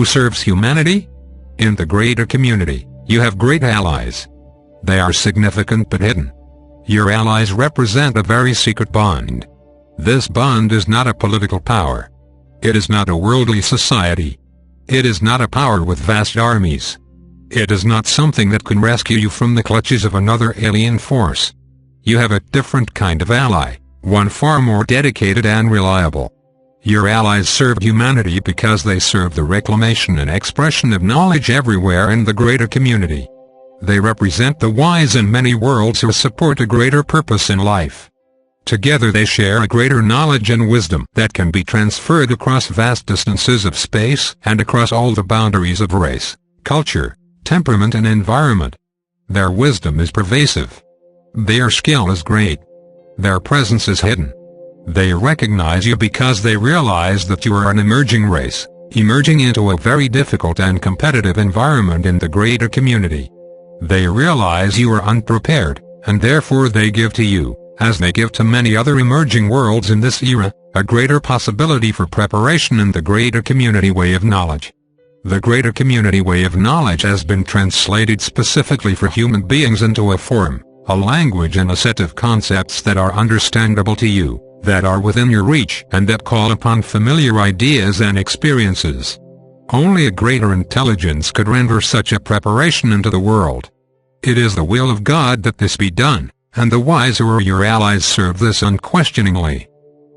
Who serves humanity? In the greater community, you have great allies. They are significant but hidden. Your allies represent a very secret bond. This bond is not a political power. It is not a worldly society. It is not a power with vast armies. It is not something that can rescue you from the clutches of another alien force. You have a different kind of ally, one far more dedicated and reliable. Your allies serve humanity because they serve the reclamation and expression of knowledge everywhere in the greater community. They represent the wise in many worlds who support a greater purpose in life. Together they share a greater knowledge and wisdom that can be transferred across vast distances of space and across all the boundaries of race, culture, temperament and environment. Their wisdom is pervasive. Their skill is great. Their presence is hidden. They recognize you because they realize that you are an emerging race, emerging into a very difficult and competitive environment in the greater community. They realize you are unprepared, and therefore they give to you, as they give to many other emerging worlds in this era, a greater possibility for preparation in the greater community way of knowledge. The greater community way of knowledge has been translated specifically for human beings into a form, a language and a set of concepts that are understandable to you, that are within your reach and that call upon familiar ideas and experiences. Only a greater intelligence could render such a preparation into the world. It is the will of God that this be done, and the wise who are your allies serve this unquestioningly.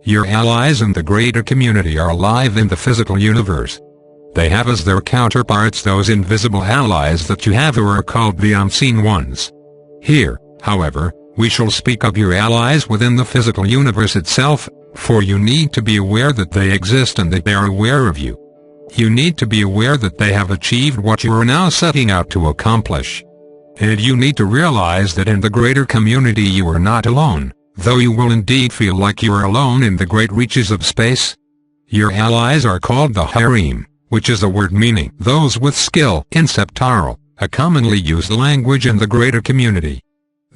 Your allies in the greater community are alive in the physical universe. They have as their counterparts those invisible allies that you have who are called the unseen ones. Here, however, we shall speak of your allies within the physical universe itself, for you need to be aware that they exist and that they are aware of you. You need to be aware that they have achieved what you are now setting out to accomplish. And you need to realize that in the greater community you are not alone, though you will indeed feel like you are alone in the great reaches of space. Your allies are called the harem, which is a word meaning those with skill in septaral, a commonly used language in the greater community.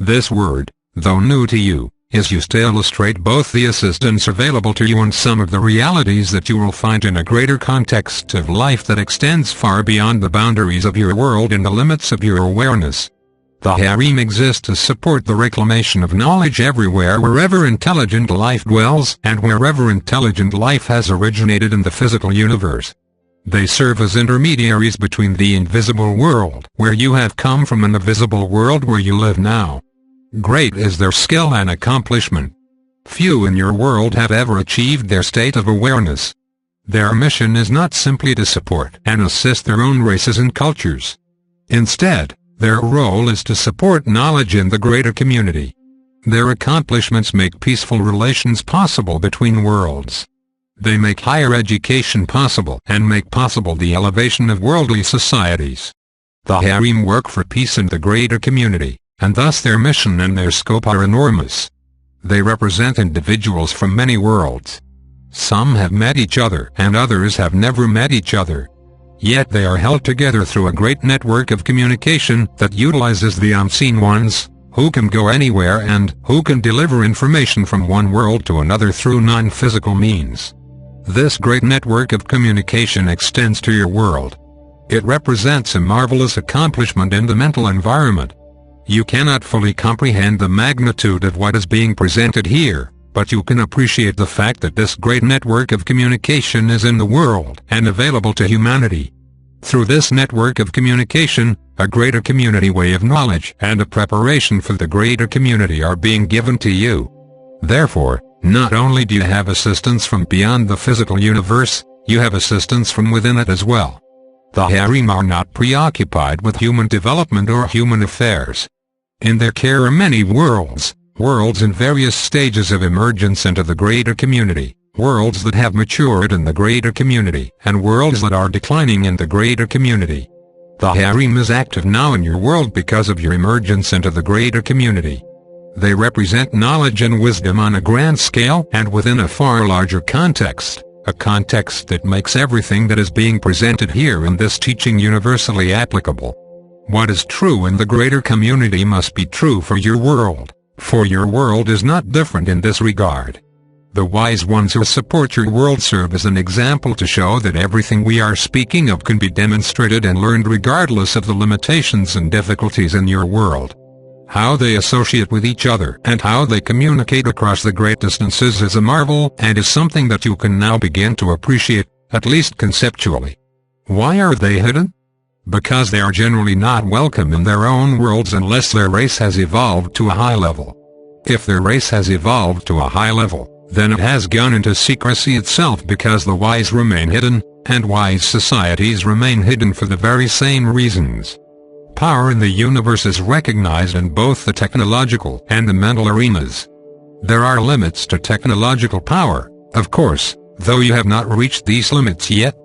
This word, though new to you, is used to illustrate both the assistance available to you and some of the realities that you will find in a greater context of life that extends far beyond the boundaries of your world and the limits of your awareness. The harem exists to support the reclamation of knowledge everywhere wherever intelligent life dwells and wherever intelligent life has originated in the physical universe. They serve as intermediaries between the invisible world where you have come from and the visible world where you live now. Great is their skill and accomplishment. Few in your world have ever achieved their state of awareness. Their mission is not simply to support and assist their own races and cultures. Instead, their role is to support knowledge in the greater community. Their accomplishments make peaceful relations possible between worlds. They make higher education possible and make possible the elevation of worldly societies. The harem work for peace in the greater community, and thus their mission and their scope are enormous. They represent individuals from many worlds. Some have met each other and others have never met each other. Yet they are held together through a great network of communication that utilizes the unseen ones, who can go anywhere and who can deliver information from one world to another through non-physical means. This great network of communication extends to your world. It represents a marvelous accomplishment in the mental environment. You cannot fully comprehend the magnitude of what is being presented here, but you can appreciate the fact that this great network of communication is in the world and available to humanity. Through this network of communication, a greater community way of knowledge and a preparation for the greater community are being given to you. Therefore, not only do you have assistance from beyond the physical universe, you have assistance from within it as well. The harem are not preoccupied with human development or human affairs. In their care are many worlds in various stages of emergence into the greater community, worlds that have matured in the greater community, and worlds that are declining in the greater community. The harem is active now in your world because of your emergence into the greater community. They represent knowledge and wisdom on a grand scale and within a far larger context, a context that makes everything that is being presented here in this teaching universally applicable. What is true in the greater community must be true for your world, for your world is not different in this regard. The wise ones who support your world serve as an example to show that everything we are speaking of can be demonstrated and learned regardless of the limitations and difficulties in your world. How they associate with each other and how they communicate across the great distances is a marvel and is something that you can now begin to appreciate, at least conceptually. Why are they hidden? Because they are generally not welcome in their own worlds unless their race has evolved to a high level. If their race has evolved to a high level, then it has gone into secrecy itself because the wise remain hidden, and wise societies remain hidden for the very same reasons. Power in the universe is recognized in both the technological and the mental arenas. There are limits to technological power, of course, though you have not reached these limits yet.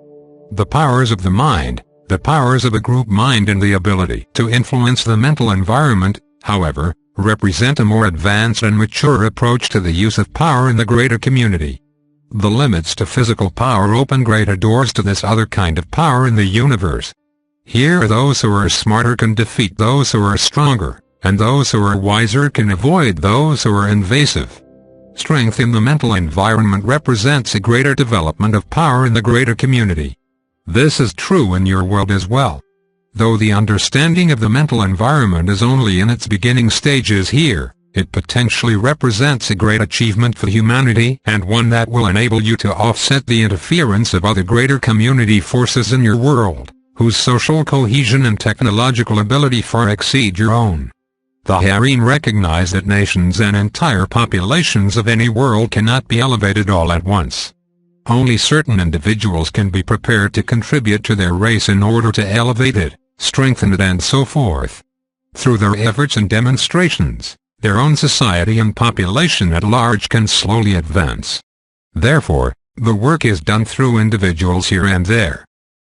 The powers of the mind, the powers of a group mind and the ability to influence the mental environment, however, represent a more advanced and mature approach to the use of power in the greater community. The limits to physical power open greater doors to this other kind of power in the universe. Here those who are smarter can defeat those who are stronger, and those who are wiser can avoid those who are invasive. Strength in the mental environment represents a greater development of power in the greater community. This is true in your world as well. Though the understanding of the mental environment is only in its beginning stages here, it potentially represents a great achievement for humanity and one that will enable you to offset the interference of other greater community forces in your world, whose social cohesion and technological ability far exceed your own. The harem recognize that nations and entire populations of any world cannot be elevated all at once. Only certain individuals can be prepared to contribute to their race in order to elevate it, strengthen it and so forth. Through their efforts and demonstrations, their own society and population at large can slowly advance. Therefore, the work is done through individuals here and there.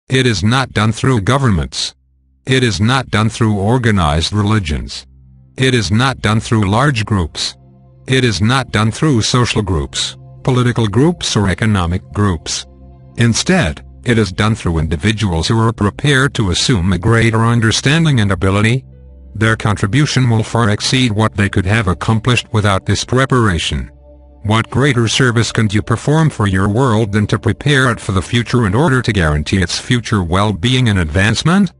It is not done through governments. It is not done through organized religions. It is not done through large groups. It is not done through social groups, political groups or economic groups. Instead, it is done through individuals who are prepared to assume a greater understanding and ability. Their contribution will far exceed what they could have accomplished without this preparation. What greater service can you perform for your world than to prepare it for the future in order to guarantee its future well-being and advancement?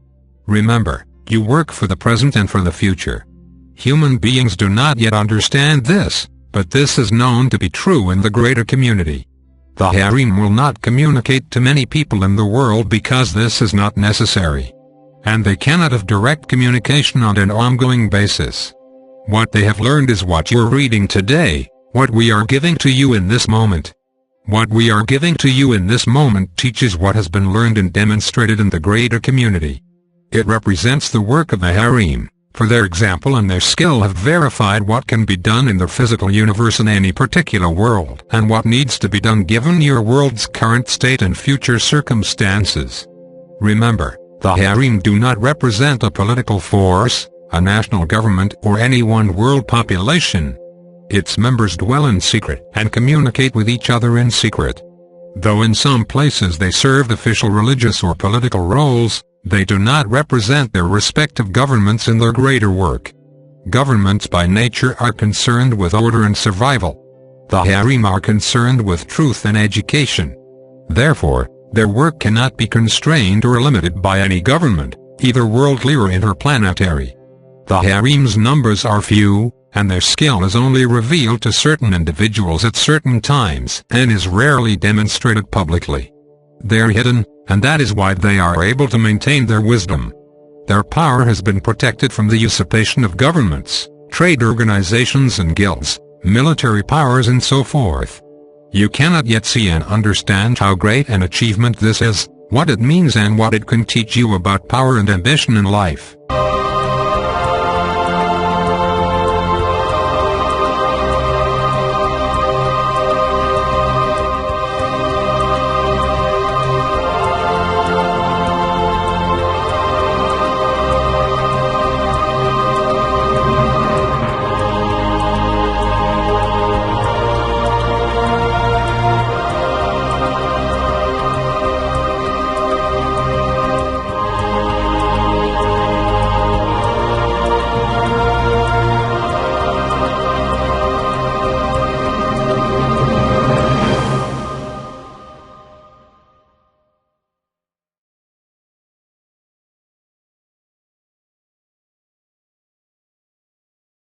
Remember, you work for the present and for the future. Human beings do not yet understand this, but this is known to be true in the greater community. The harem will not communicate to many people in the world because this is not necessary. And they cannot have direct communication on an ongoing basis. What they have learned is what you're reading today, what we are giving to you in this moment. What we are giving to you in this moment teaches what has been learned and demonstrated in the greater community. It represents the work of the harem, for their example and their skill have verified what can be done in the physical universe in any particular world and what needs to be done given your world's current state and future circumstances. Remember, the harem do not represent a political force, a national government or any one world population. Its members dwell in secret and communicate with each other in secret. Though in some places they serve official religious or political roles, they do not represent their respective governments in their greater work. Governments by nature are concerned with order and survival. The harem are concerned with truth and education. Therefore, their work cannot be constrained or limited by any government, either worldly or interplanetary. The harem's numbers are few, and their skill is only revealed to certain individuals at certain times and is rarely demonstrated publicly. They are hidden, and that is why they are able to maintain their wisdom. Their power has been protected from the usurpation of governments, trade organizations and guilds, military powers and so forth. You cannot yet see and understand how great an achievement this is, what it means and what it can teach you about power and ambition in life.